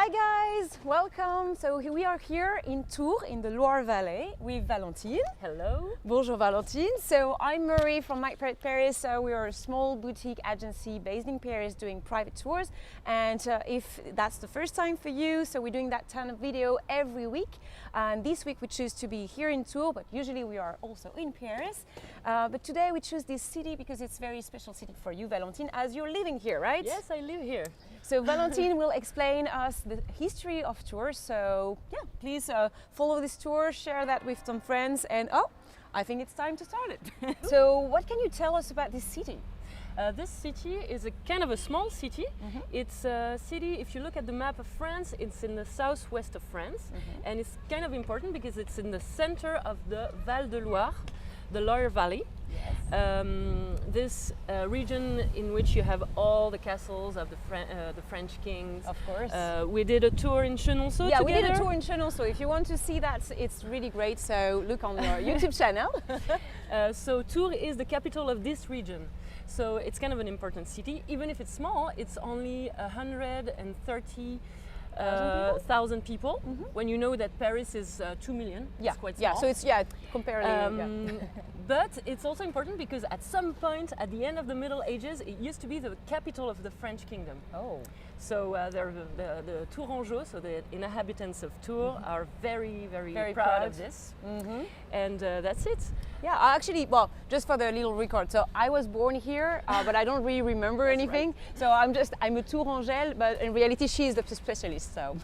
Hi guys, welcome. So we are here in Tours in the Loire Valley with Valentine. Hello. Bonjour Valentine. So I'm Marie from My Pirate Paris. We are a small boutique agency based in Paris doing private tours. And if that's the first time for you, so we're doing that kind of video every week. And this week we choose to be here in Tours, but usually we are also in Paris. But today we choose this city because it's a very special city for you, Valentine, as you're living here, right? Yes, I live here. So Valentine will explain us the history of Tours. So yeah, please follow this tour, share that with some friends, and I think it's time to start it. So what can you tell us about this city? This city is a kind of a small city. It's a city, if you look at the map of France, it's in the southwest of France. And it's kind of important because it's in the center of the Val de Loire, the Loire Valley. Yes. This region in which you have all the castles of the French kings. Of course. We did a tour in Chenonceau together. We did a tour in Chenonceau. If you want to see that, it's really great. So look on our YouTube channel. So Tours is the capital of this region. So it's kind of an important city. Even if it's small, it's only 130,000 people. When you know that Paris is 2 million, it's quite small. Yeah, so it's comparatively. But it's also important because at some point at the end of the Middle Ages, it used to be the capital of the French kingdom. Oh. So the Tourangeaux, so the inhabitants of Tours, are very, very proud of this. And that's it. Yeah, actually, well, just for the little record, so I was born here, but I don't really remember anything. Right. So I'm a Tourangelle, but in reality, she is the specialist. So.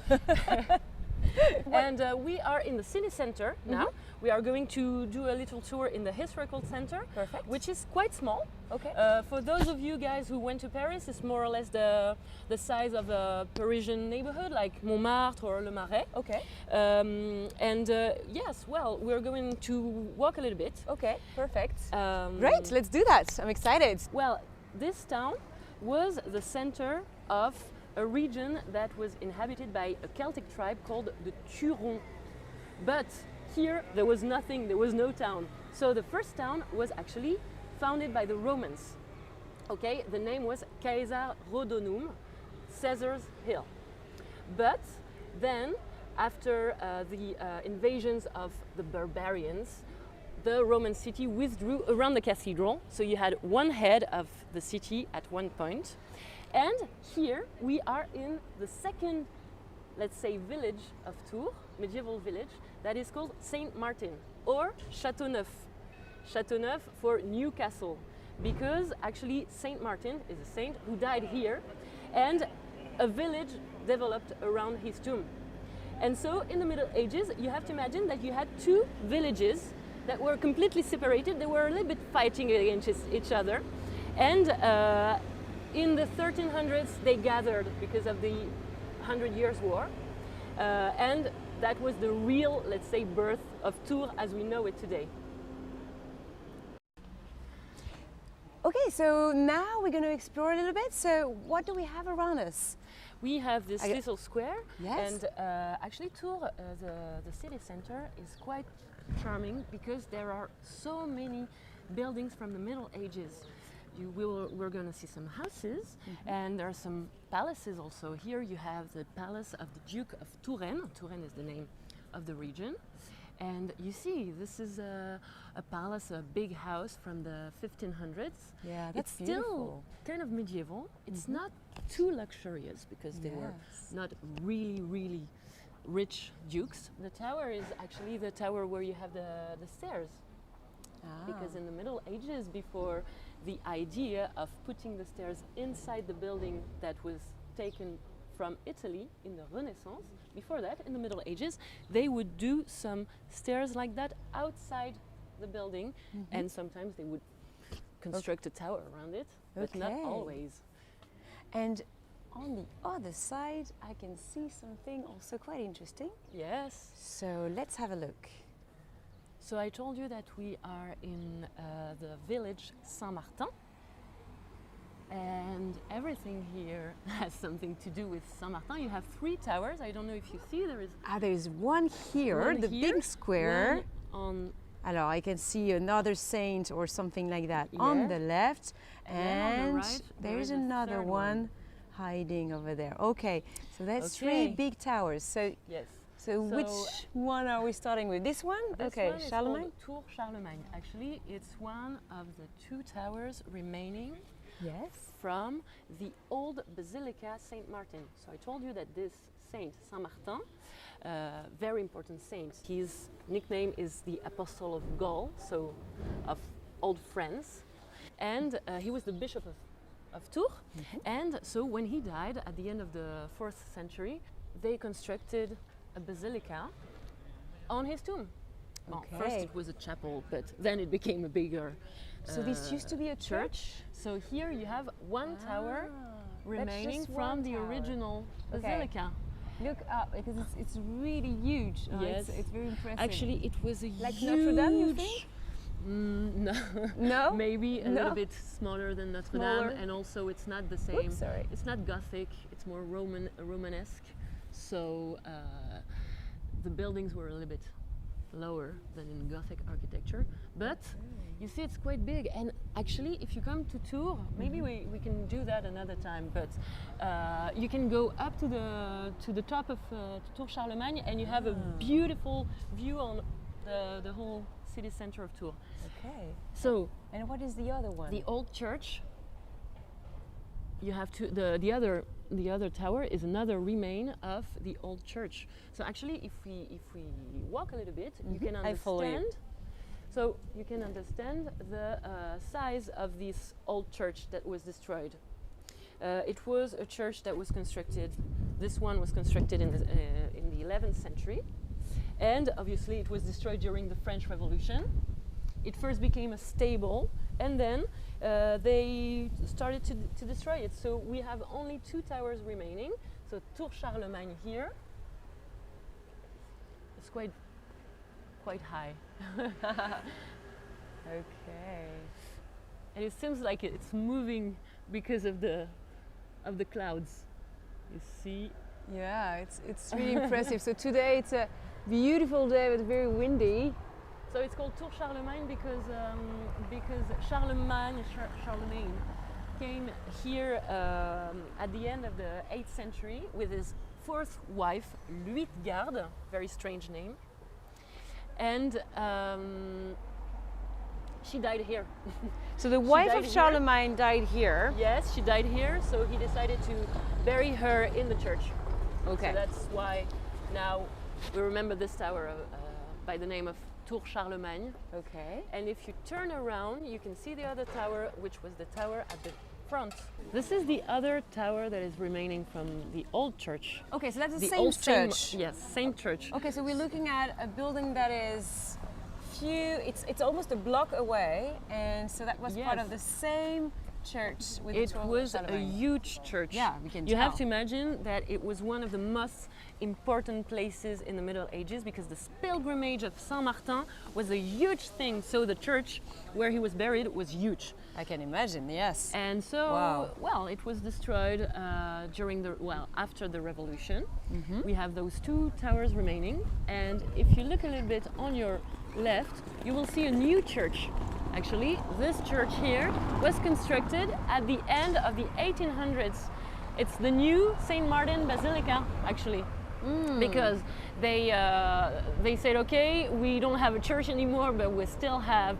And we are in the city center now. We are going to do a little tour in the historical center, which is quite small. Okay. For those of you guys who went to Paris, it's more or less the size of a Parisian neighborhood like Montmartre or Le Marais. Okay. Yes, well, we're going to walk a little bit. Okay, perfect. Great, let's do that. I'm excited. Well, this town was the center of a region that was inhabited by a Celtic tribe called the Turons. But here there was nothing, there was no town. So the first town was actually founded by the Romans. Okay, the name was Caesar Rodonum, Caesar's Hill. But then, after the invasions of the barbarians, the Roman city withdrew around the cathedral. So you had one head of the city at one point. And here we are in the second, let's say, village of Tours, medieval village, that is called Saint Martin or Châteauneuf. Châteauneuf for new castle, because actually Saint Martin is a saint who died here, and a village developed around his tomb. And so in the Middle Ages, you have to imagine that you had two villages that were completely separated. They were a little bit fighting against each other. And in the 1300s, they gathered because of the 100 Years' War. And that was the real, let's say, birth of Tours as we know it today. Okay, so now we're going to explore a little bit. So what do we have around us? We have this little square. Yes. And actually Tours, the city center, is quite charming because there are so many buildings from the Middle Ages. We're going to see some houses, and there are some palaces also. Here you have the palace of the Duke of Touraine. Touraine is the name of the region. And you see, this is a palace, a big house from the 1500s. Yeah, that's it's beautiful. Still kind of medieval. It's not too luxurious because they were not really, really rich dukes. The tower is actually the tower where you have the stairs. Because in the Middle Ages, before the idea of putting the stairs inside the building that was taken from Italy in the Renaissance, before that, in the Middle Ages, they would do some stairs like that outside the building, and sometimes they would construct a tower around it, but not always. And on the other side, I can see something also quite interesting. Yes. So let's have a look. So I told you that we are in the village Saint-Martin, and everything here has something to do with Saint-Martin. You have three towers. I don't know if you see, there is one here, big square. Alors I can see another saint or something like that on the left, and on the right, there is another one hiding over there. Okay, so that's Okay. 3 big towers. So, Yes. so which one are we starting with? This one? This Okay, one is Charlemagne? called Tour Charlemagne. Actually, it's one of the 2 towers remaining Yes. from the old Basilica Saint Martin. So I told you that this saint, Saint Martin, very important saint. His nickname is the Apostle of Gaul, so of old France. And he was the bishop of Tours. And so when he died at the end of the 4th century, they constructed a basilica on his tomb. Well, first Okay. it was a chapel, but then it became a bigger So this used to be a church? So here you have one tower remaining just from one the tower. original Okay. basilica. Look up because it's really huge. Yes. It's very impressive. Actually, it was a Like huge... Notre Dame, you think? No. No? Maybe a No? little bit smaller than Notre Smaller. Dame, and also it's not the same. Oops, sorry. It's not Gothic. It's more Romanesque. So the buildings were a little bit lower than in Gothic architecture, but you see it's quite big. And actually, if you come to Tours, maybe we can do that another time, but you can go up to the top of Tour Charlemagne, and you have a beautiful view on the whole city center of Tours. Okay. So And what is the other one? the old church, you have to the other tower is another remain of the old church. So actually, if we walk a little bit, you can I follow you. understand. So you can understand the size of this old church that was destroyed. It was a church that was constructed. This one was constructed in the 11th century, and obviously it was destroyed during the French Revolution. It first became a stable, and then they started to destroy it. So we have only 2 towers remaining. So Tour Charlemagne here. It's quite high. Okay. And it seems like it's moving because of the clouds. You see? Yeah, it's really impressive. So today it's a beautiful day but very windy. So it's called Tour Charlemagne because Charlemagne came here at the end of the 8th century with his 4th wife, Luitgarde, very strange name, and she died here. So the She wife died of here. Charlemagne died here. Yes, she died here, so he decided to bury her in the church. Okay. So that's why now we remember this tower by the name of Tour Charlemagne. Okay. And if you turn around, you can see the other tower, which was the tower at the front. This is the other tower that is remaining from the old church. Okay, so that's the same old church. Yes, same church. Okay, so we're looking at a building that is it's almost a block away, and so that was part Yes. of the same church with It the Tour was a Charlemagne. huge church. Yeah, we can You have tell. to imagine that it was one of the most important places in the Middle Ages because this pilgrimage of Saint Martin was a huge thing. So the church where he was buried was huge. I can imagine, yes. And so, Wow. well, it was destroyed after the revolution. We have those 2 towers remaining. And if you look a little bit on your left, you will see a new church. Actually, this church here was constructed at the end of the 1800s. It's the new Saint Martin Basilica, actually. Because they said, okay, we don't have a church anymore, but we still have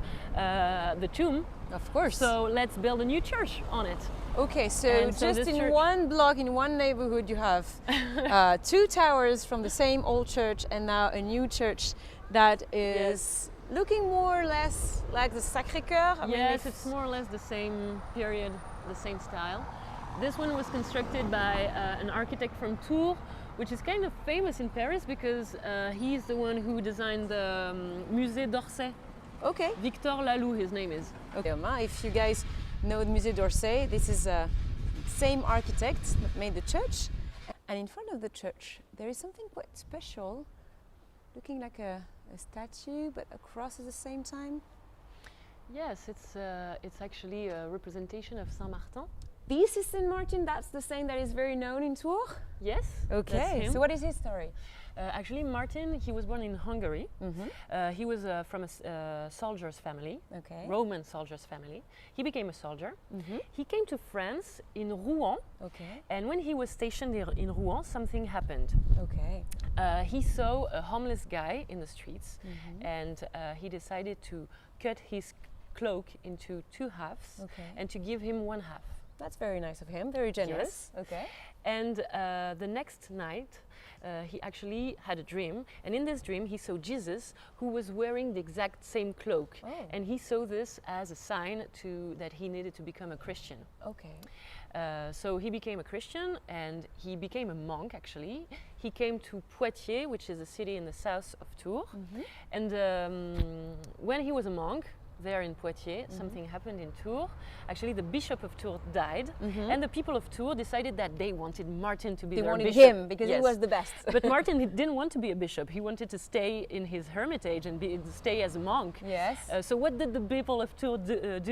the tomb. Of course. So let's build a new church on it. Okay, so And so just this in church- one block, in one neighborhood, you have 2 towers from the same old church, and now a new church that is looking more or less like the Sacré-Cœur. I mean, Yes, if- it's more or less the same period, the same style. This one was constructed by an architect from Tours, which is kind of famous in Paris because he's the one who designed the Musée d'Orsay. Okay. Victor Laloux, his name is. Okay. If you guys know the Musée d'Orsay, this is the same architect that made the church. And in front of the church, there is something quite special, looking like a statue, but a cross at the same time. Yes, it's actually a representation of Saint Martin. this is Saint Martin. That's the saint that is very known in Tours. Yes. Okay. That's him. So what is his story? Actually, Martin, he was born in Hungary. He was from a soldier's family, Okay. Roman soldier's family. He became a soldier. He came to France in Rouen, Okay. and when he was stationed in Rouen, something happened. Okay. He saw a homeless guy in the streets, and he decided to cut his cloak into 2 halves Okay. and to give him 1 half. That's very nice of him. Very generous. Okay. And the next night, he actually had a dream, and in this dream he saw Jesus, who was wearing the exact same cloak, and he saw this as a sign that he needed to become a Christian. Okay. So he became a Christian, and he became a monk actually. He came to Poitiers, which is a city in the south of Tours, and when he was a monk there in Poitiers, something happened in Tours. Actually, the bishop of Tours died, and the people of Tours decided that they wanted Martin to be They their wanted bishop. him because he was the best. But Martin didn't want to be a bishop. He wanted to stay in his hermitage and stay as a monk. Yes. So what did the people of Tours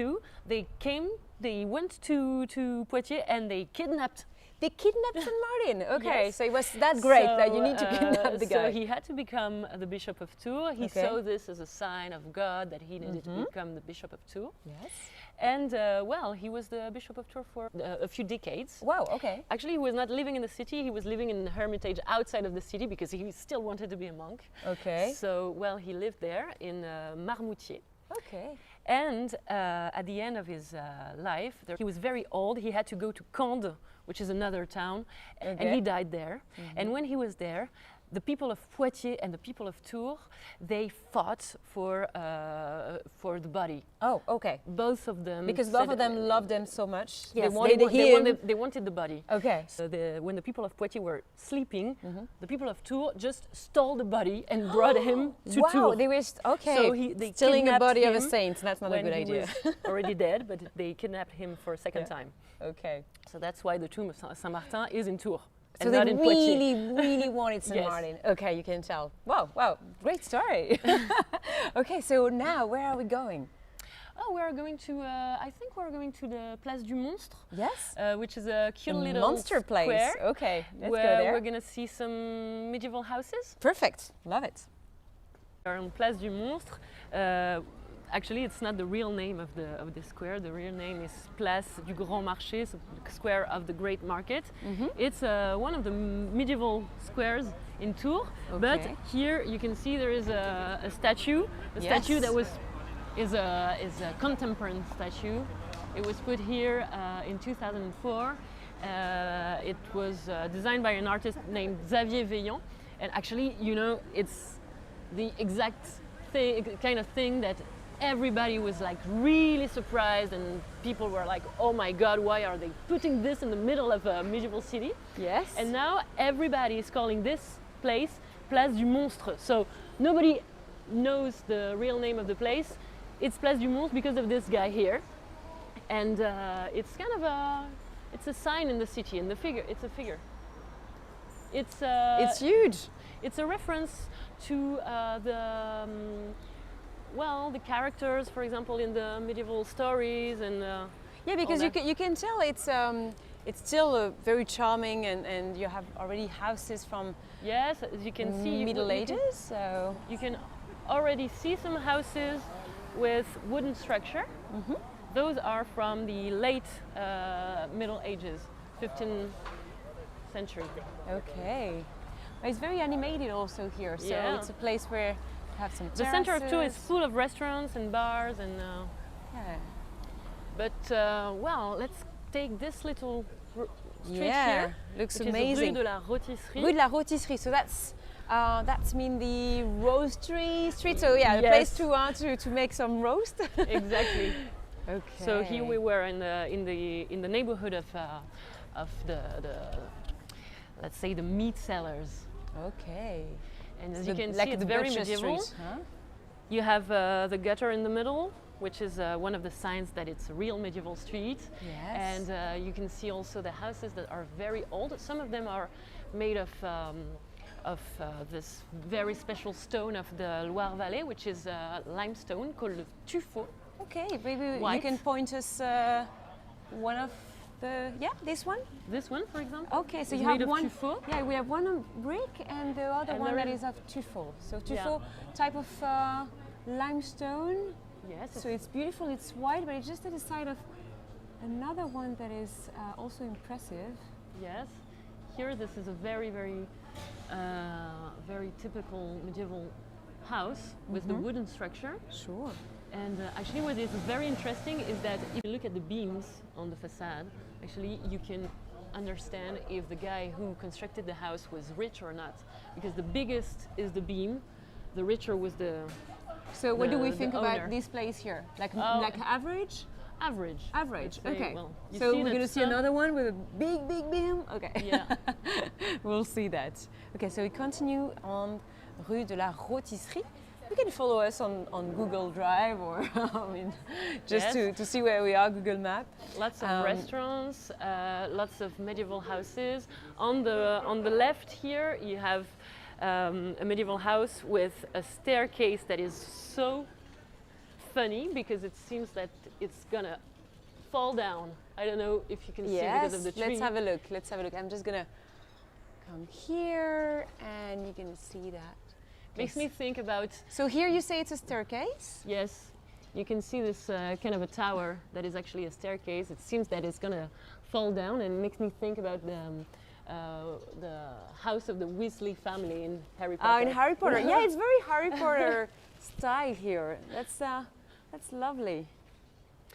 do? They went to Poitiers and they kidnapped. They kidnapped Saint Martin. Okay, Yes. so it was that great So, that you need to kidnap the guy. So he had to become the bishop of Tours. He Okay. saw this as a sign of God that he needed to become the bishop of Tours. Yes. And well, he was the bishop of Tours for a few decades. Wow. Okay. Actually, he was not living in the city. He was living in a hermitage outside of the city because he still wanted to be a monk. Okay. So, well, he lived there in Marmoutier. Okay. And at the end of his life, he was very old. He had to go to Conde, which is another town, and he died there. And when he was there, the people of Poitiers and the people of Tours, they fought for the body. Oh, okay. Both of them. Because both of them loved him so much. Yes, they wanted him. they wanted the body. Okay. So when the people of Poitiers were sleeping, the people of Tours just stole the body and brought him to Wow, Tours. they were okay. So they stealing the kidnapped body of a him saint. That's not a when good he idea. was already dead, but they kidnapped him for a second time. Okay. So that's why the tomb of Saint Martin is in Tours. So and they not in Poitiers. really wanted Saint Yes. Martin. Okay, you can tell. Wow, great story. Okay, so now where are we going? Oh, we are going to. I think we are going to the Place du Monstre. Yes. Which is a cute A little monster place. square. Okay, let's where go there. we're gonna see some medieval houses. Perfect. Love it. We are on Place du Monstre. Actually, it's not the real name of the square. The real name is Place du Grand Marché, so the square of the Great Market. It's one of the medieval squares in Tours. But Okay. here you can see there is a statue. A statue that is a contemporary statue. It was put here in 2004. It was designed by an artist named Xavier Veillant. And actually, you know, it's the exact kind of thing that everybody was like really surprised, and people were like, oh my God, why are they putting this in the middle of a medieval city? Yes. And now everybody is calling this place Place du Monstre. So nobody knows the real name of the place. It's Place du Monstre because of this guy here. And it's kind of it's a sign in the city, and it's a figure. It's huge. It's a reference to the characters, for example, in the medieval stories, and Yeah, because you can tell it's still very charming, and you have already houses from yes, as you can see, Middle Ages. So you can already see some houses with wooden structure. Those are from the late Middle Ages, 15th century. okay, it's very animated also here. So Yeah. it's a place where you have some The center of Tours is terraces. full of restaurants and bars, and Yeah. but well, let's take this little street Yeah, here, looks which amazing. is Rue de la Rôtisserie. Rue de la Rôtisserie. So that's mean the roastery street. So yeah, a Yes. place to make some roast. Exactly. Okay. So here we were in the neighborhood of the let's say the meat sellers, Okay. and as So you can like see, it's the very butcher medieval. street, huh? You have the gutter in the middle, which is one of the signs that it's a real medieval street. Yes. And you can see also the houses that are very old. Some of them are made of this very special stone of the Loire Valley, which is limestone called le tuffeau. Okay, maybe you White. can point us one of this one? This one, for example, Okay, so is you made have of one. tuffeau. Yeah, we have one on brick and the other And one there that is- is of tuffeau. So tuffeau type of limestone. Yes. So it's beautiful. It's white, but it's just at the side of another one that is also impressive. Yes. Here, this is a very, very, very typical medieval house with the wooden structure. Sure. And actually, what is very interesting is that if you look at the beams on the facade, actually you can understand if the guy who constructed the house was rich or not, because the biggest is the beam, the richer was the. So what do we the think owner. about this place here? Like Average. Average. Let's say, Okay. well, you So see we're that going to see some- another one with a big beam. Okay. Yeah. We'll see that. Okay, so we continue on Rue de la Rôtisserie. You can follow us on Google Drive or I mean, just Yes. to see where we are, Google Map. Lots of restaurants, lots of medieval houses. On the left here, you have a medieval house with a staircase that is so funny because it seems that it's gonna fall down. I don't know if you can see because of the tree. Let's have a look. Let's have a look. I'm just gonna come here and you can see that. Makes me think about, So here you say it's a staircase? yes, you can see this kind of a tower that is actually a staircase. It seems that it's gonna fall down, and it makes me think about the house of the Weasley family in Harry Potter. Oh, in Harry Potter. Yeah, it's very Harry Potter style here. That's lovely.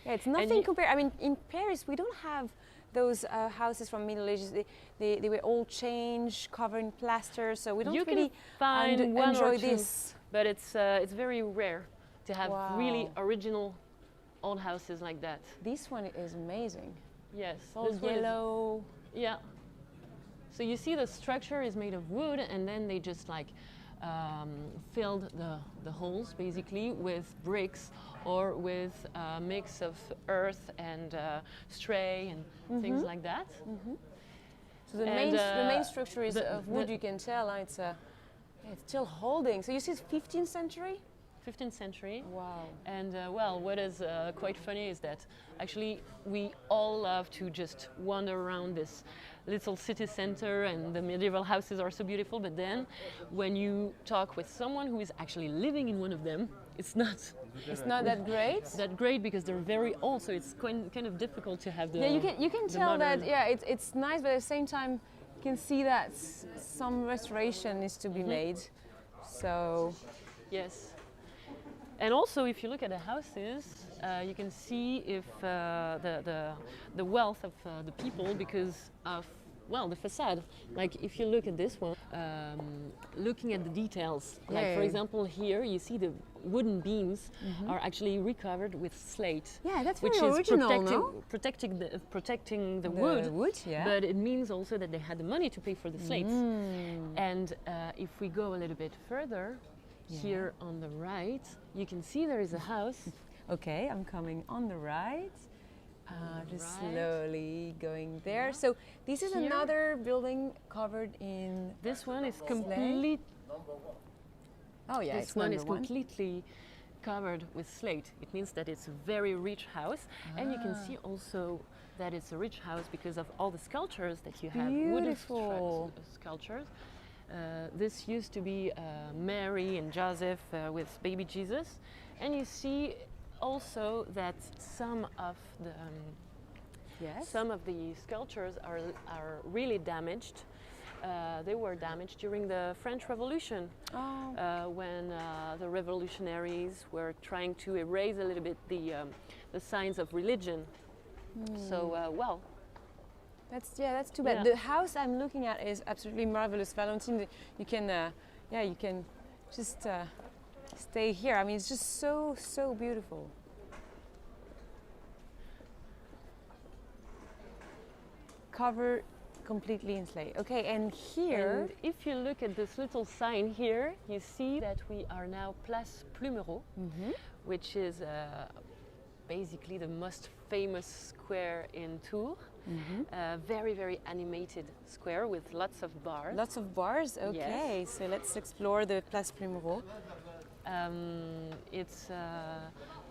Yeah, it's nothing compared. I mean, in Paris we don't have those houses from Middle Ages. They were all changed, covered in plaster, so we don't You really can find one enjoy or two, this. but it's very rare to have really Wow. original old houses like that. This one is amazing. Yes, All this one is- yellow. yeah. So you see the structure is made of wood, and then they just like filled the holes basically with bricks or with a mix of earth and stray and things like that. So the And, main structure is of wood. the- You can tell it's still holding. So you see it's 15th century. 15th century. Wow. And well, what is quite funny is that actually we all love to just wander around this little city center, and the medieval houses are so beautiful. But then, when you talk with someone who is actually living in one of them, it's not It's not that great. that great because they're very old. So it's kind of difficult to have the. Yeah, you can the tell that. modern- Yeah, it's nice, but at the same time, you can see that some restoration needs to be made. So Yes. And also, if you look at the houses, you can see if the wealth of the people because of, well, the facade. Like if you look at this one, looking at the details. Like for Yeah. example, here you see the wooden beams are actually recovered with slate. yeah, that's Which very is original, protecting no? protecting the wood. Yeah. But it means also that they had the money to pay for the slates. And if we go a little bit further, here on the right, you can see there is a house. Okay, I'm coming on the right. Just right. slowly going there. So this is Here. another building covered in. This one is complete. Oh yeah, This it's one number is completely covered with slate. It means that it's a very rich house, and you can see also that it's a rich house because of all the sculptures that you have. Beautiful. Sculptures. This used to be Mary and Joseph with baby Jesus, and you see also that some of the Yes. some of the sculptures are really damaged. They were damaged during the French Revolution, when the revolutionaries were trying to erase a little bit the signs of religion. So well. That's too bad. Yeah. The house I'm looking at is absolutely marvelous, Valentine. You can you can just stay here. I mean, it's just so beautiful. Covered completely in slate. Okay, and here. And if you look at this little sign here, you see that we are now Place Plumereau, which is basically the most famous square in Tours. Very, very animated square with lots of bars. Lots of bars. Okay, so let's explore the Place Plumereau. It's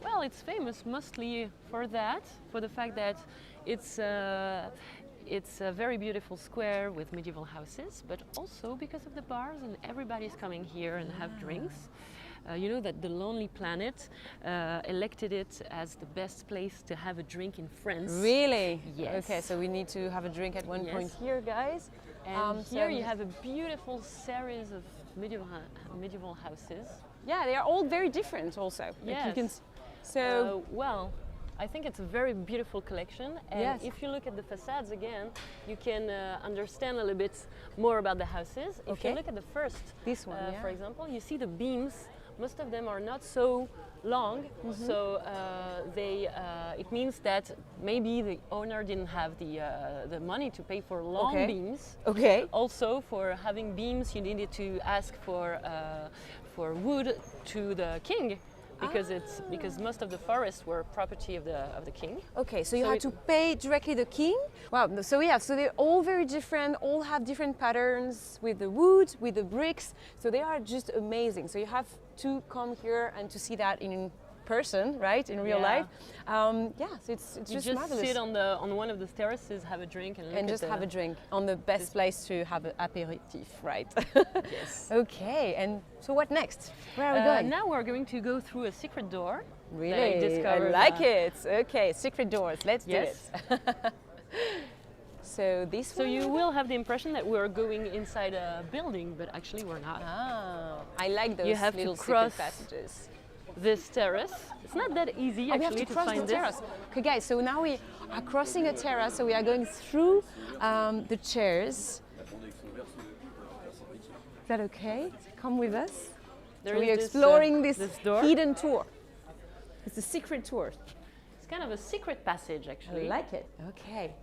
well, it's famous mostly for that, for the fact that It's a very beautiful square with medieval houses, but also because of the bars, and everybody's coming here and have drinks. You know that the Lonely Planet elected it as the best place to have a drink in France. Really? Yes. Okay, so we need to have a drink at one point here, guys. And here you have a beautiful series of medieval houses. Yeah, they are all very different also. Yes. Like you can so well, I think it's a very beautiful collection, and yes. if you look at the facades again, you can understand a little bit more about the houses. If Okay. you look at the first, this one, for example, you see the beams. Most of them are not so long, so it means that maybe the owner didn't have the money to pay for long Okay. beams. Okay. Also, for having beams, you needed to ask for wood to the king. Because most of the forests were property of the king. Okay, so you had to pay directly the king. Wow, so yeah, so they're all very different, all have different patterns with the wood, with the bricks. So they are just amazing. So you have to come here and to see that in person, right, in real life. Yeah, so it's You just just marvelous. sit on one of the terraces, have a drink, and look And at just the, have a drink on the best place to have an aperitif, right? Yes. Okay, and so what next? Where are we going? Now we're going to go through a secret door. Really? that I I discovered, like it. Okay, secret doors. Let's do Yes. it. So this So one? you will have the impression that we're going inside a building, but actually we're not. Ah, I like those You have to little cross secret passages. This terrace. It's not that easy Oh, we have actually to cross find the this. terrace. Okay, guys, so now we are crossing a terrace, so we are going through the chairs. Is that okay? Come with us. There So we are is exploring this door. hidden tour. It's a secret tour. It's kind of a secret passage I actually. like it. Okay.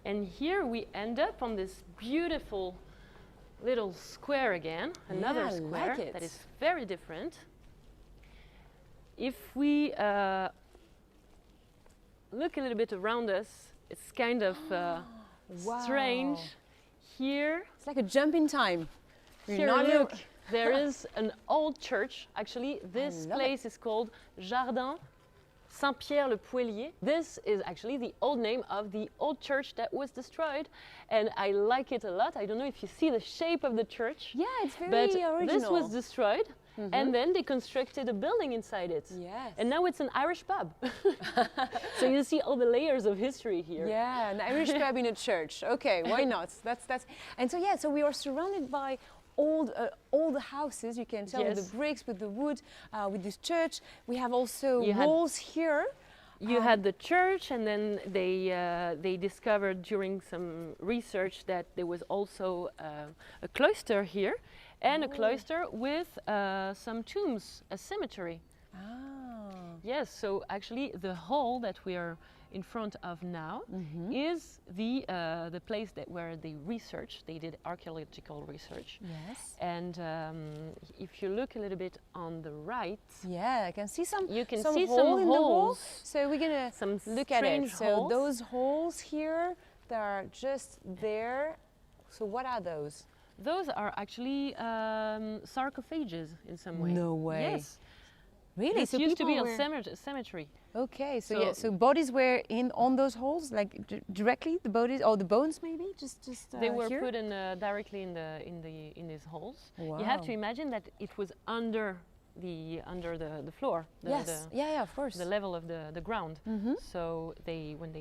And here we end up on this beautiful little square again, another Yeah, I square like it. that is very different. If we look a little bit around us, it's kind of Wow. strange. Here, It's like a jump in time. here Now look, there is an old church. Actually, this love place is called Jardin Saint-Pierre le Pouellier. This is actually the old name of the old church that was destroyed, and I like it a lot. I don't know if you see the shape of the church, Yeah, it's very but original. this was destroyed, and then they constructed a building inside it. Yes. And now it's an Irish pub. So you see all the layers of history here. Yeah, an Irish pub in a church. Okay, why not? That's and so yeah, so we are surrounded by all the houses. You can tell with Yes. the bricks, with the wood, with this church. We have also You had- walls here. You had the church, and then they discovered during some research that there was also a cloister here, and a cloister with some tombs, a cemetery. Ah. Yes, so actually the hall that we are in front of now is the place where they did archaeological research. Yes. And if you look a little bit on the right, Yeah, I can see some. you can some see hole some in the wall. holes. So we're gonna Some look at it. strange So holes. those holes here, they are just there. So what are those? Those are actually sarcophages in some way. No way. Yes. Really? This So used to be people a were- cemetery. Okay, so, So- yeah, so bodies were in on those holes, like directly the bodies or the bones, maybe just They were here? put in directly in these holes. You have to Wow. imagine that it was under the floor. Yes, yeah, of course. The level of the ground. Mhm. So when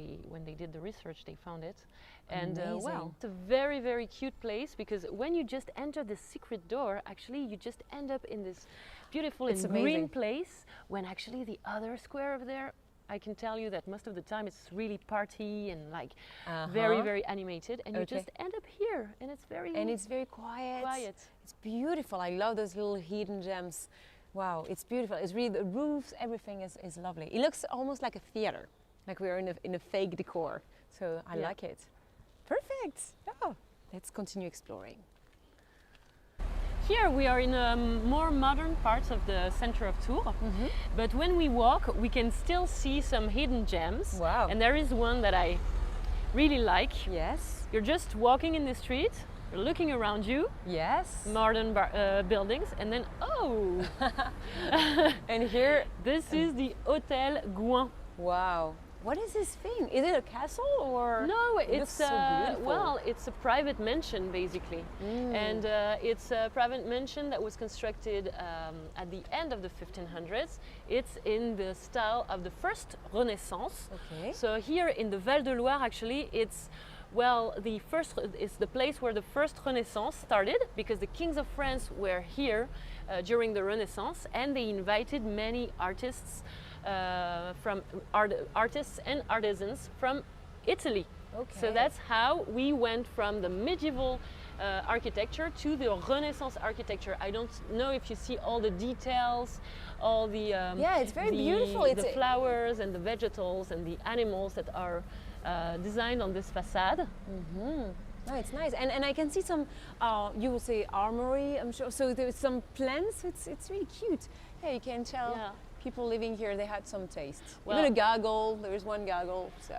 they did the research, they found it, and well, Amazing. it's a very very cute place because when you just enter the secret door, actually you just end up in this beautiful It's and green amazing. place. When actually the other square over there, I can tell you that most of the time it's really party and like very very animated, and you Okay. just end up here, and it's very And it's very quiet. quiet. It's beautiful. I love those little hidden gems. Wow, it's beautiful. It's really the roofs, everything is lovely. It looks almost like a theater, like we're in a fake decor. So I Yeah. like it. Perfect. Oh, let's continue exploring. Here we are in more modern parts of the center of Tours, but when we walk, we can still see some hidden gems. Wow. And there is one that I really like. Yes. You're just walking in the street, you're looking around you, Yes. modern buildings, and then And here, this is the Hôtel Goüin. wow. What is this thing? Is it a castle or? No, It looks it's so beautiful. well, it's a private mansion basically, and it's a private mansion that was constructed at the end of the 1500s. It's in the style of the first Renaissance. Okay. So here in the Val de Loire, actually, it's the place where the first Renaissance started, because the kings of France were here during the Renaissance, and they invited many artists artists and artisans from Italy. Okay. So that's how we went from the medieval architecture to the Renaissance architecture. I don't know if you see all the details, all the Yeah, it's very beautiful. The flowers and the vegetables and the animals that are designed on this facade. No, it's nice, and I can see some. You will say armory, I'm sure. So there's some plants. It's really cute. Yeah, you can tell. Yeah. People living here, they had some taste. Well- Even a goggle. There is one goggle. So.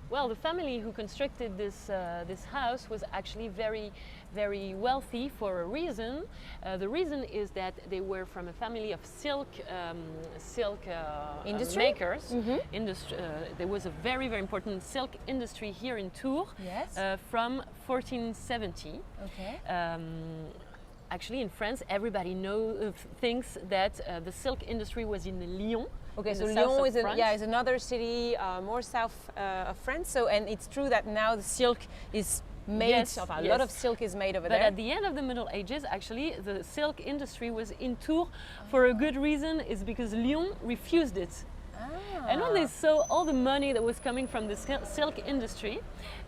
Well, the family who constructed this house was actually very, very wealthy for a reason. The reason is that they were from a family of silk Industry? makers. There was a very, very important silk industry here in Tours Yes. from 1470. Okay. Actually, in France, everybody thinks that the silk industry was in Lyon. Okay, in so the south Lyon of is France. another city more south of France. So, and it's true that now the silk is made. Yes, A yes. lot of silk is made over But there. at the end of the Middle Ages, actually, the silk industry was in Tours for a good reason, is because Lyon refused it. And when they saw all the money that was coming from the silk industry,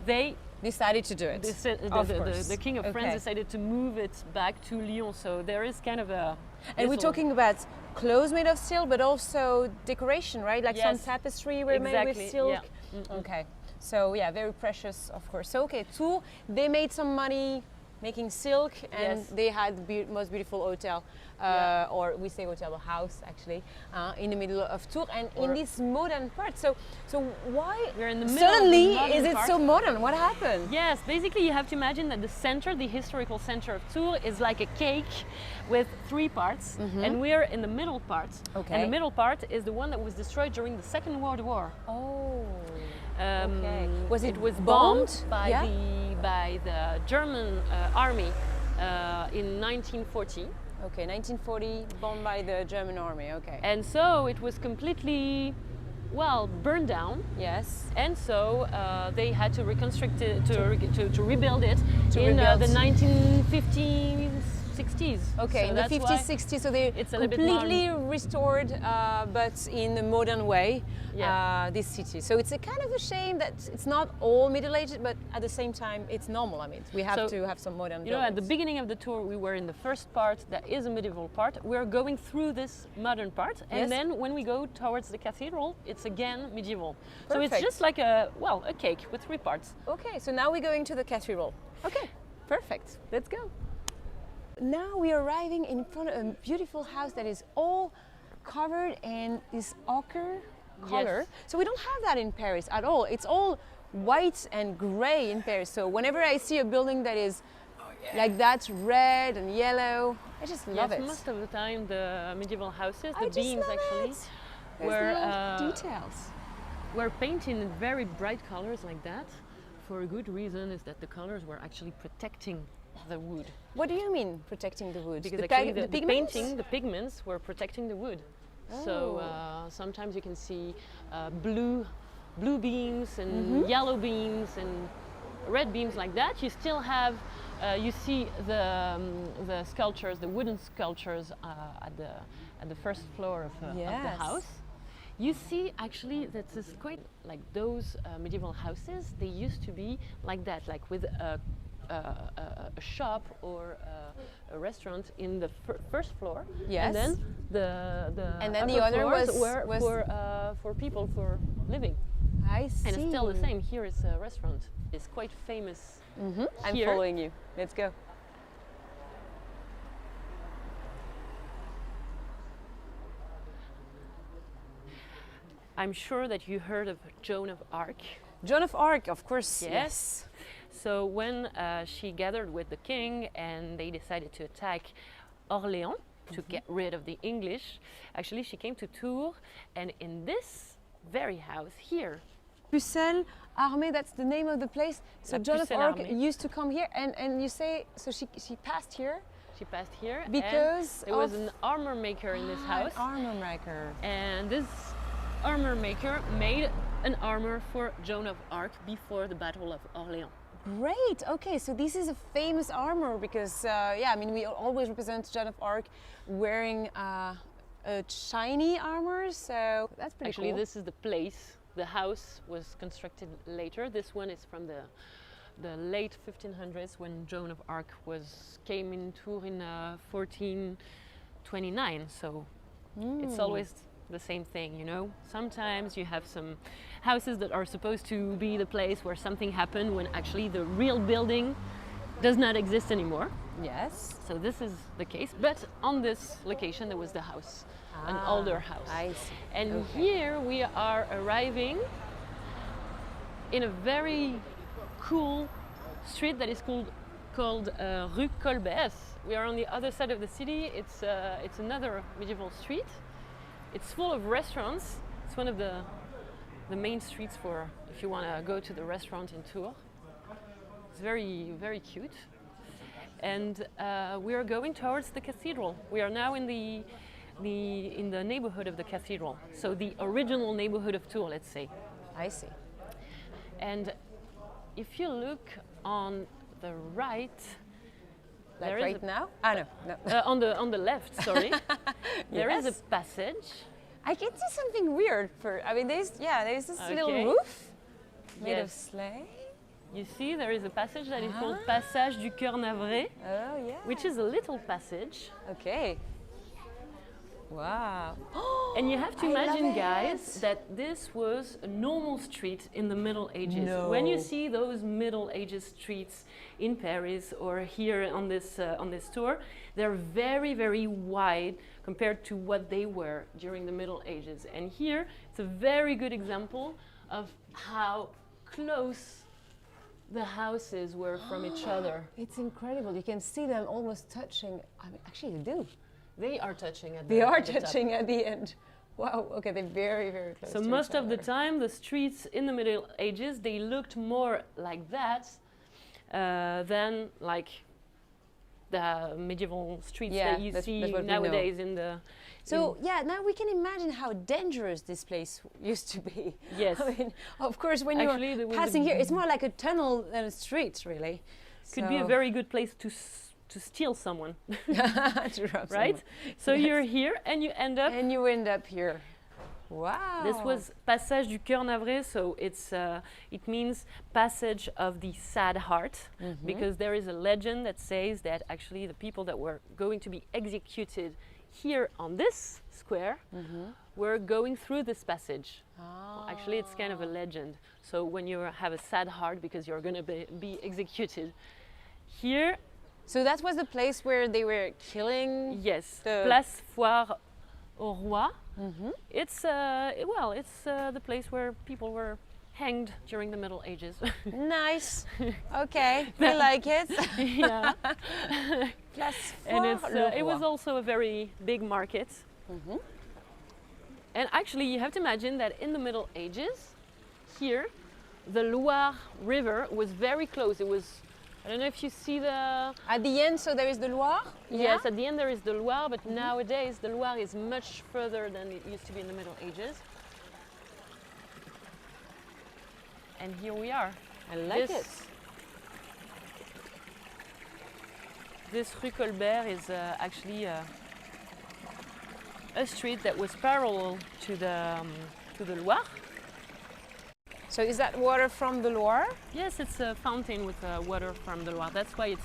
they Decided to do it. the King of France Okay. decided to move it back to Lyon. So there is kind of a... And we're little- talking about clothes made of silk, but also decoration, right? Like some Yes. tapestry were made with Exactly, silk. yeah. Okay, so yeah, very precious, of course. So okay, Tours, they made some money making silk, and Yes. they had the most beautiful hotel, Yeah. or we say hotel, a house actually, in the middle of Tours, and in Or- this modern part. So why We're in the middle of the suddenly modern is it part. so modern? What happened? Yes, basically you have to imagine that the center, the historical center of Tours, is like a cake with 3 parts, and we're in the middle part. Okay. And the middle part is the one that was destroyed during the Second World War. Oh, okay. Was It it was bombed? bombed by Yeah? the German army in 1940. Okay, 1940, bombed by the German army. Okay. And so it was completely, burned down. Yes. And so they had to reconstruct it, to rebuild it To in rebuild. the 1950s, 60s. Okay, So in the that's 50s, why 60s, so they it's a little bit completely restored, but in a modern way, Yeah. this city. So it's a kind of a shame that it's not all middle-aged, but at the same time, it's normal. I mean, we have So, to have some modern You know, at the buildings. beginning of the tour, we were in the first part, that is a medieval part. We're going through this modern part, and Yes. then when we go towards the cathedral, it's again medieval. So it's Perfect. just like a cake with 3 parts. Okay, so now we're going to the cathedral. Okay, perfect. Let's go. Now we are arriving in front of a beautiful house that is all covered in this ochre color. Yes. So we don't have that in Paris at all. It's all white and gray in Paris. So whenever I see a building that is like that, red and yellow, I just love Yes, it. most of the time the medieval houses, I the just beams love actually, it. There's were little details. were painted in very bright colors like that. For a good reason, is that the colors were actually protecting the wood. What do you mean protecting the wood? Because the actually the the pigments? painting, the pigments were protecting the wood. So sometimes you can see blue beams and yellow beams and red beams like that. You still have, you see the sculptures, the wooden sculptures at the first floor of the Yes. house. You see actually that it's quite like those medieval houses. They used to be like that, like with a shop or a restaurant in the first floor, Yes. and then the And then the upper other floors was- were for people for living. I see. And it's still the same. Here is a restaurant. It's quite famous. I'm here. following you. Let's go. I'm sure that you heard of Joan of Arc. Joan of Arc, of course. Yes. So when she gathered with the king and they decided to attack Orléans to get rid of the English, actually she came to Tours, and in this very house here, Pucelle Armée, that's the name of the place. So La Joan of Pucelle Arc Armée. used to come here, and you say, so she passed here She passed here because and there was an armor maker in this house. An armor maker. And this armor maker made an armor for Joan of Arc before the Battle of Orléans. Great. Okay, so this is a famous armor because, yeah, I mean, we always represent Joan of Arc wearing a shiny armor, so that's pretty Actually, cool. this is the place. The house was constructed later. This one is from the late 1500s when Joan of Arc came in Tours in 1429. So it's always the same thing, you know. Sometimes you have some houses that are supposed to be the place where something happened when actually the real building does not exist anymore. Yes. So this is the case, but on this location there was the house, an older house. I see. And Okay. here we are arriving in a very cool street that is called Rue Colbert. We are on the other side of the city. It's another medieval street. It's full of restaurants. It's one of the main streets for if you want to go to the restaurant in Tours. It's very, very cute. And we are going towards the cathedral. We are now in the neighborhood of the cathedral. So the original neighborhood of Tours, let's say. I see. And if you look on the right, Like there is right now? Ah, no. on the left, sorry, there is a Yes. passage. I can see something weird. I mean, there's this little Okay. roof made of Yes. slate. You see, there is a passage that is called Passage du Cœur Navré, Oh, yeah. which is a little passage. Okay. Wow. And you have to I love imagine, it. guys, that this was a normal street in the Middle Ages. When you No. see those Middle Ages streets in Paris or here on this tour, they're very, very wide compared to what they were during the Middle Ages. And here, it's a very good example of how close the houses were from each other. It's incredible. You can see them almost touching. I mean, actually, they do. They are touching at They are at the top. touching at the end. Wow. Okay, they're very, very close. So to most each of the other. time, the streets in the Middle Ages, they looked more like that than like the medieval streets Yeah, that you that's see what we nowadays in the. So yeah, now we can imagine how dangerous this place used to be. Yes. I mean, of course, when Actually, you're there was passing a- here, it's more like a tunnel than a street, really. Could be a So- very good place to steal someone, to rob right? someone. So you're here and you end up. And you end up here. Wow. This was Passage du Cœur Navré, so it means passage of the sad heart, because there is a legend that says that actually the people that were going to be executed here on this square were going through this passage. Actually, it's kind of a legend. So when you have a sad heart because you're going to be executed, here, So that was the place where they were killing. yes, The- Place Foire au Roi. It's the place where people were hanged during the Middle Ages. Nice. Okay, we like it. Yeah, Place and Foire it was Leroy. also a very big market. And actually, you have to imagine that in the Middle Ages, here, the Loire River was very close. It was, I don't know if you see the. At the end, so there is the Loire. Yes, at the end there is the Loire, but nowadays the Loire is much further than it used to be in the Middle Ages. And here we are. I like This- it. This Rue Colbert is actually a street that was parallel to the Loire. So is that water from the Loire? Yes, it's a fountain with water from the Loire. That's why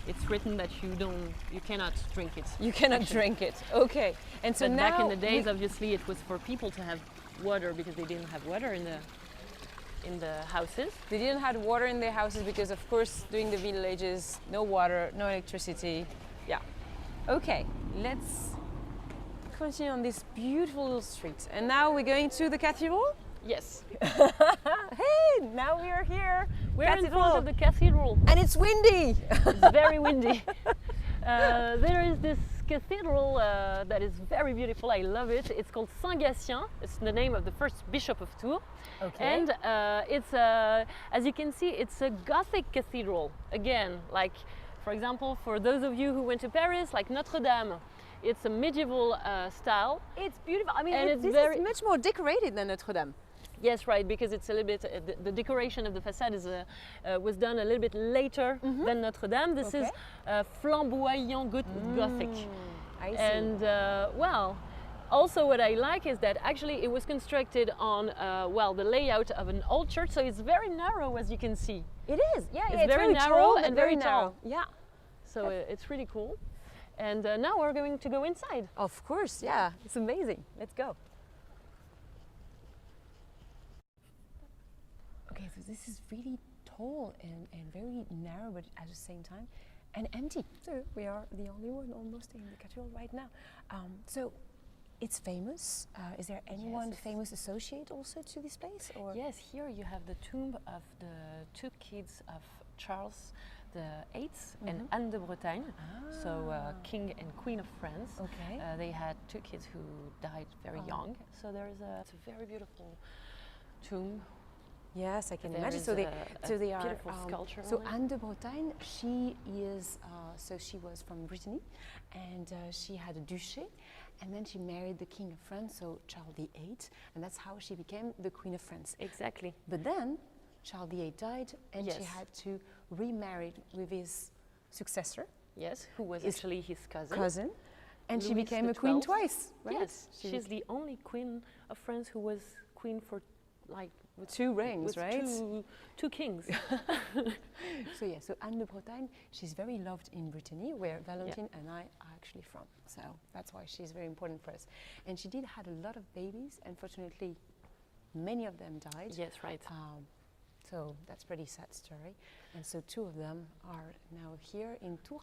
it's written that you cannot drink it. You cannot drink it. Okay. And so But now back in the days, we- obviously, it was for people to have water because they didn't have water in the houses. they didn't have water in their houses because, of course, during the Middle Ages, no water, no electricity. Yeah. Okay. Let's continue on this beautiful little street. And now we're going to the cathedral. Yes, Hey, now we are here. we're in Cathedral. front of the cathedral. And it's windy. It's very windy. There is this cathedral that is very beautiful. I love it. It's called Saint Gatien. It's the name of the first bishop of Tours. Okay. And it's, as you can see, it's a Gothic cathedral. Again, like, for example, for those of you who went to Paris, like Notre Dame, it's a medieval style. It's beautiful. I mean, And this is much more decorated than Notre Dame. Yes, right, because it's a little bit, the decoration of the facade is, was done a little bit later than Notre Dame. This is flamboyant Gothic. I see. And well, also what I like is that actually it was constructed on, well, the layout of an old church, so it's very narrow, as you can see. It is, yeah, It's very narrow tall, and very tall. Yeah. So it's really cool. And now we're going to go inside. Of course, yeah. It's amazing. Let's go. Okay, so this is really tall and very narrow, but at the same time, and empty. So we are the only one almost in the cathedral right now. So it's famous. Is there anyone famous associated also to this place? Or? Yes, here you have the tomb of the two kids of Charles VIII and Anne de Bretagne, so King and Queen of France. Okay. They had two kids who died very young, so it's a very beautiful tomb. Yes, I can There imagine. is So they are beautiful sculpture. So on it. Anne de Bretagne, she is so she was from Brittany, and she had a duchy, and then she married the King of France, so Charles VIII, and that's how she became the Queen of France. Exactly. But then Charles VIII died, and she Yes. had to remarry with his successor, Yes, who was actually his cousin. and she Louis became the a queen 12th. twice. Right? Yes, she's the only queen of France who was queen for like with two reigns, with right? two kings. So yeah, so Anne de Bretagne, she's very loved in Brittany, where Valentine and I are actually from. So that's why she's very important for us. And she did had a lot of babies. Unfortunately, many of them died. Yes, right. So that's a pretty sad story. And so two of them are now here in Tours.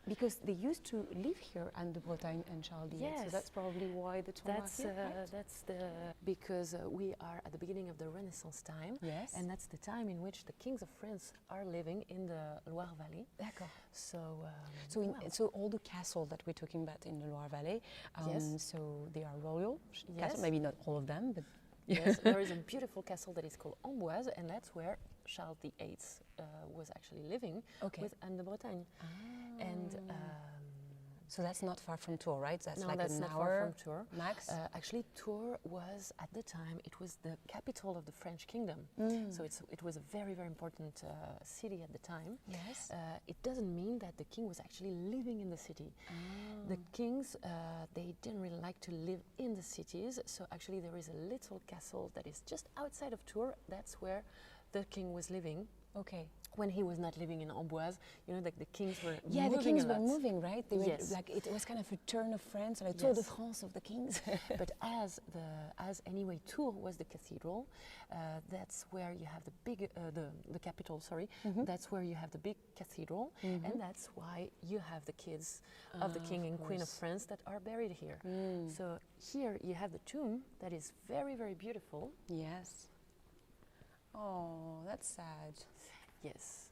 Because they used to live here, Anne de Bretagne and Charles VIII. So Yes. that's probably why the two That's are here, right? that's the because we are at the beginning of the Renaissance time, Yes. and that's the time in which the kings of France are living in the Loire Valley. D'accord. So So, so all the castles that we're talking about in the Loire Valley, Yes. so they are royal Yes. castles, maybe not all of them, but yes, there is a beautiful castle that is called Amboise, and that's where Charles VIII was actually living with Anne de Bretagne. And so that's not far from Tours, right? That's no, like that's an not hour far from Tours. max. Actually, Tours was at the time it was the capital of the French kingdom. So it was a very very important city at the time. Yes. It doesn't mean that the king was actually living in the city. The kings they didn't really like to live in the cities. So actually, there is a little castle that is just outside of Tours. That's where the king was living. Okay. When he was not living in Amboise, you know, like the kings were Yeah, moving the kings a were lot. moving, right? They were Yes. like it was kind of a turn of France, like Tour de Yes. France of the kings. But as anyway Tours was the cathedral, that's where you have the big the capital. Sorry, that's where you have the big cathedral, and that's why you have the kids of the king and queen of France that are buried here. So here you have the tomb that is very very beautiful. Yes. Oh, that's sad. Yes.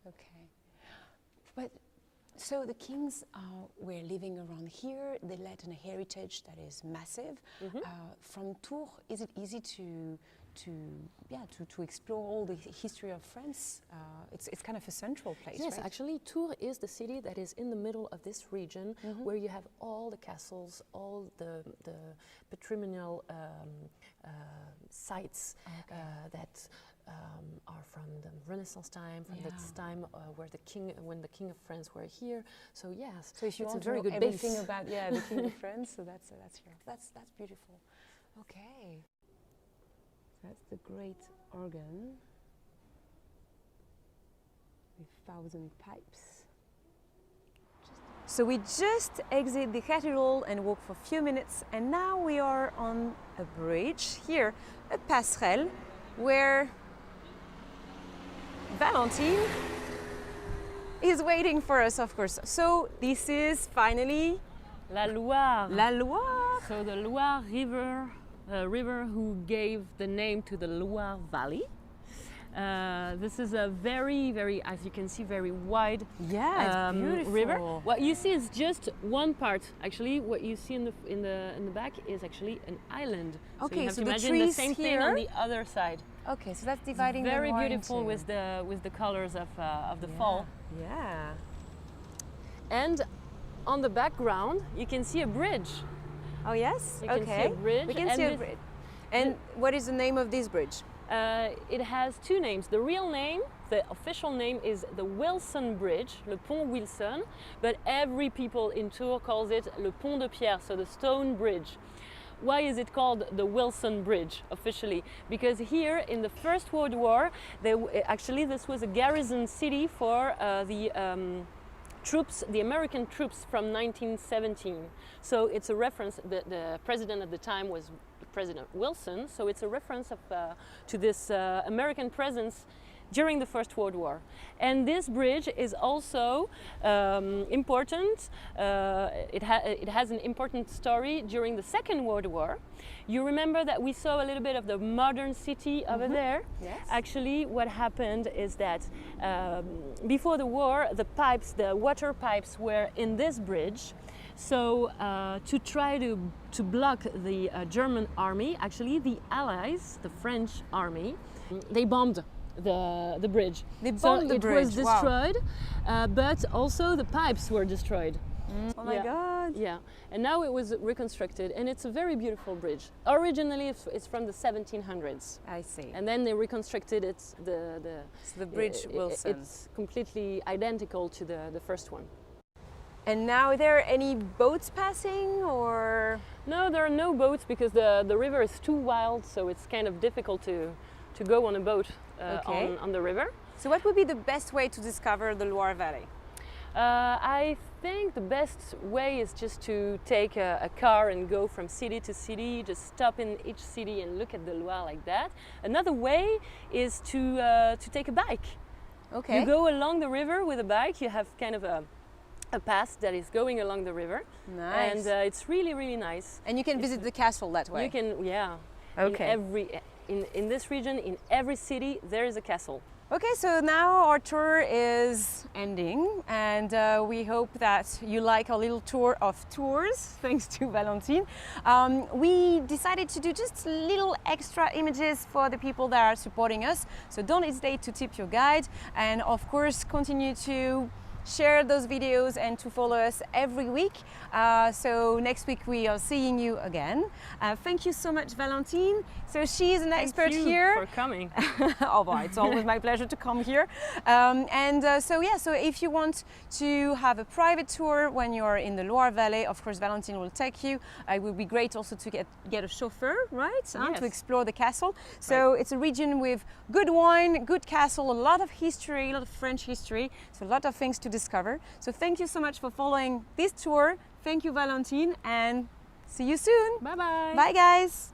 Okay. But so the kings were living around here. They led a heritage that is massive. From Tours, is it easy to explore all the history of France? It's kind of a central place. Yes, right? actually, Tours is the city that is in the middle of this region, where you have all the castles, all the patrimonial sites that are from the Renaissance time, from this time when the King of France were here. So yes, So if you it's want a very to know good everything base. about the King of France, so that's here. That's beautiful. Okay. That's the great organ with 1,000 pipes. So we just exit the cathedral and walk for a few minutes, and now we are on a bridge here, a passerelle, where Valentine is waiting for us, of course. So this is finally La Loire. La Loire. So the Loire river who gave the name to the Loire Valley. This is a very, as you can see, very wide Yeah, it's beautiful. river. What you see is just one part. Actually, what you see in the back is actually an island. So Okay, you have so to the imagine the trees same thing here- on the other side. Okay, so that's dividing Very the Loire beautiful into- with the colors of the fall. Yeah. And on the background, you can see a bridge. Oh yes. You can see a bridge, We can and see a this- bridge. And what is the name of this bridge? It has two names. The real name, the official name, is the Wilson Bridge, le Pont Wilson, but every people in Tours calls it le Pont de Pierre, so the stone bridge. Why is it called the Wilson Bridge officially? Because here in the First World War, actually this was a garrison city for the American troops from 1917. So it's a reference, the president at the time was President Wilson, so it's a reference to this American presence during the First World War. And this bridge is also important. It has an important story during the Second World War. You remember that we saw a little bit of the modern city over there? Yes. Actually, what happened is that before the war, the water pipes were in this bridge. So to try to block the German army, actually the Allies, the French army, they bombed the bridge. They bombed the bridge. It was destroyed, but also the pipes were destroyed. Oh my God. Yeah, and now it was reconstructed, and it's a very beautiful bridge. Originally, it's from the 1700s. I see. And then they reconstructed it. It's the bridge Wilson. It's completely identical to the first one. And now, are there any boats passing, or? No, there are no boats because the river is too wild, so it's kind of difficult to go on a boat on the river. So what would be the best way to discover the Loire Valley? I think the best way is just to take a car and go from city to city, just stop in each city and look at the Loire like that. Another way is to take a bike. Okay. You go along the river with a bike, you have kind of a path that is going along the river. Nice. And it's really nice. And you can visit the castle that way? You can, yeah. Okay. In this region, in every city, there is a castle. Okay, so now our tour is ending, and we hope that you like our little tour of tours, thanks to Valentine. We decided to do just little extra images for the people that are supporting us, so don't hesitate to tip your guide, and of course continue to share those videos and to follow us every week. So next week we are seeing you again. Thank you so much, Valentine. So she is an expert here. Thank you for coming. Oh, well, it's always my pleasure to come here. So if you want to have a private tour when you're in the Loire Valley, of course Valentine will take you. It would be great also to get a chauffeur, right? Yes. To explore the castle. So it's a region with good wine, good castle, a lot of history, a lot of French history, so a lot of things to discover. So thank you so much for following this tour. Thank you, Valentine, and see you soon. Bye bye. Bye, guys.